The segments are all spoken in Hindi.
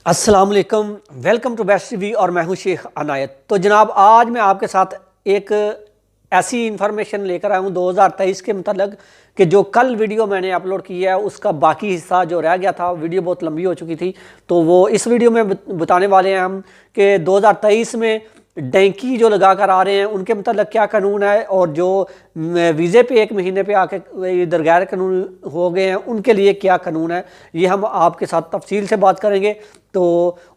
अस्सलाम वालेकुम, वेलकम टू बेस्ट टीवी और मैं हूं शेख अनायत। तो जनाब आज मैं आपके साथ एक ऐसी इन्फॉर्मेशन लेकर आया हूं 2023 के मतलब कि जो कल वीडियो मैंने अपलोड किया है उसका बाकी हिस्सा जो रह गया था, वीडियो बहुत लंबी हो चुकी थी, तो वो इस वीडियो में बताने वाले हैं हम कि 2023 में डैंकी जो लगा कर आ रहे हैं उनके मतलब क्या कानून है, और जो वीज़े पे 1 महीने पे आके इधर गैर कानून हो गए हैं उनके लिए क्या कानून है, ये हम आपके साथ तफसील से बात करेंगे। तो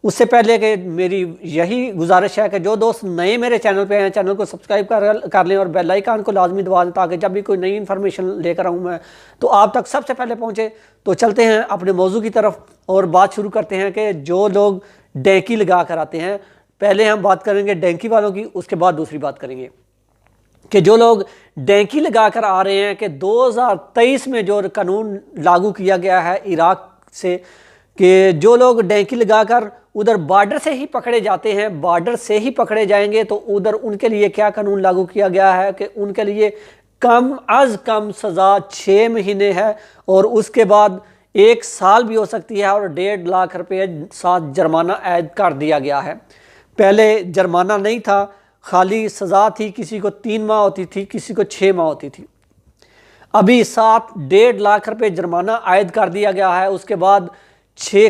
उससे पहले कि मेरी यही गुजारिश है कि जो दोस्त नए मेरे चैनल पे हैं चैनल को सब्सक्राइब कर लें और बेल आइकन को लाजमी दबा दें ताकि जब भी कोई नई इन्फॉर्मेशन लेकर आऊँ मैं तो आप तक सबसे पहले पहुँचे। तो चलते हैं अपने मौजू की तरफ और बात शुरू करते हैं कि जो लोग डैंकी लगा कर आते हैं, पहले हम बात करेंगे डैंकी वालों की, उसके बाद दूसरी बात करेंगे कि जो लोग डैंकी लगा कर आ रहे हैं कि 2023 में जो कानून लागू किया गया है इराक से कि जो लोग डैंकी लगाकर उधर बॉर्डर से ही पकड़े जाते हैं, बॉर्डर से ही पकड़े जाएंगे, तो उधर उनके लिए क्या कानून लागू किया गया है कि उनके लिए कम अज़ कम सज़ा 6 महीने है और उसके बाद 1 साल भी हो सकती है और 1.5 लाख रुपये साथ जुर्माना ऐड कर दिया गया है। पहले जुर्माना नहीं था, खाली सज़ा थी, किसी को 3 माह होती थी, किसी को 6 माह होती थी। अभी साथ 1.5 लाख रुपये जुर्माना आयद कर दिया गया है। उसके बाद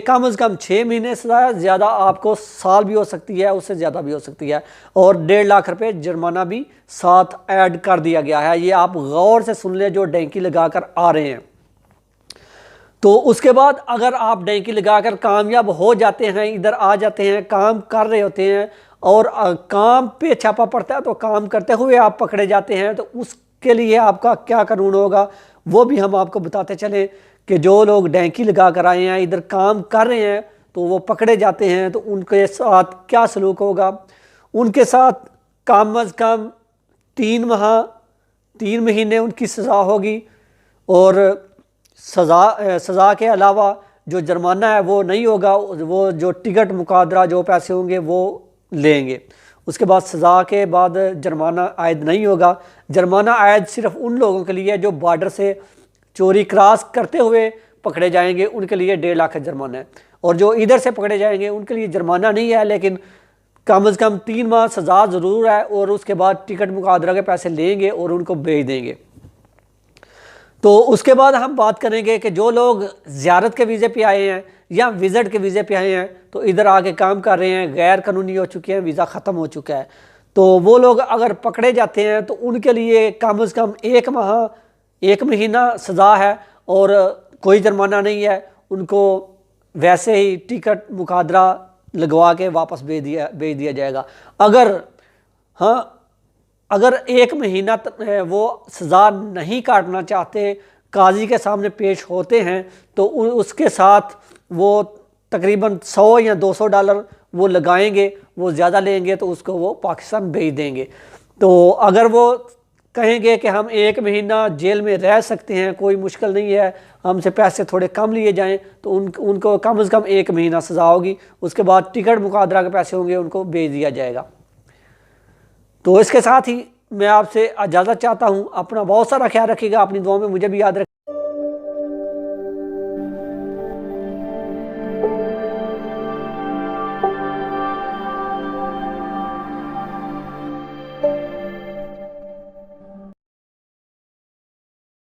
कम अज़ कम 6 महीने सज़ा, ज़्यादा आपको साल भी हो सकती है, उससे ज़्यादा भी हो सकती है, और 1.5 लाख रुपये जुर्माना भी साथ ऐड कर दिया गया है। ये आप गौर से सुन लें जो डैंकी लगा कर आ रहे हैं। तो उसके बाद अगर आप डैंकी लगाकर कामयाब हो जाते हैं, इधर आ जाते हैं, काम कर रहे होते हैं और काम पे छापा पड़ता है तो काम करते हुए आप पकड़े जाते हैं, तो उसके लिए आपका क्या कानून होगा वो भी हम आपको बताते चलें कि जो लोग डैंकी लगा कर आए हैं, इधर काम कर रहे हैं, तो वो पकड़े जाते हैं तो उनके साथ क्या सलूक होगा। उनके साथ कम अज़ कम 3 महीने उनकी सज़ा होगी और सज़ा के अलावा जो जुर्माना है वो नहीं होगा, वो जो टिकट मुकादरा जो पैसे होंगे वो लेंगे। उसके बाद सज़ा के बाद जुर्माना आयद नहीं होगा। जुर्माना आयद सिर्फ उन लोगों के लिए जो बॉर्डर से चोरी क्रॉस करते हुए पकड़े जाएंगे, उनके लिए 1.5 लाख का जुर्माना है, और जो इधर से पकड़े जाएंगे उनके लिए जुर्माना नहीं है, लेकिन कम अज़ कम 3 माह सज़ा ज़रूर है और उसके बाद टिकट मुकादरा के पैसे लेंगे और उनको भेज देंगे। तो उसके बाद हम बात करेंगे कि जो लोग ज़ियारत के वीज़े पे आए हैं या विज़िट के वीज़े पे आए हैं, तो इधर आके काम कर रहे हैं, गैर कानूनी हो चुके हैं, वीज़ा ख़त्म हो चुका है, तो वो लोग अगर पकड़े जाते हैं तो उनके लिए कम अज़ कम 1 महीना सज़ा है और कोई जुर्माना नहीं है। उनको वैसे ही टिकट मुकादरा लगवा के वापस भेज दिया जाएगा। अगर 1 महीना वो सज़ा नहीं काटना चाहते, काजी के सामने पेश होते हैं, तो उसके साथ वो तकरीबन $100 या $200 वो लगाएंगे, वो ज़्यादा लेंगे तो उसको वो पाकिस्तान भेज देंगे। तो अगर वो कहेंगे कि हम 1 महीना जेल में रह सकते हैं, कोई मुश्किल नहीं है, हमसे पैसे थोड़े कम लिए जाएं, तो उनको कम अज़ कम 1 महीना सज़ा होगी। उसके बाद टिकट मुकादरा के पैसे होंगे, उनको भेज दिया जाएगा। तो इसके साथ ही मैं आपसे इजाज़त चाहता हूँ। अपना बहुत सारा ख्याल रखिएगा, अपनी दुआ में मुझे भी याद रखिएगा।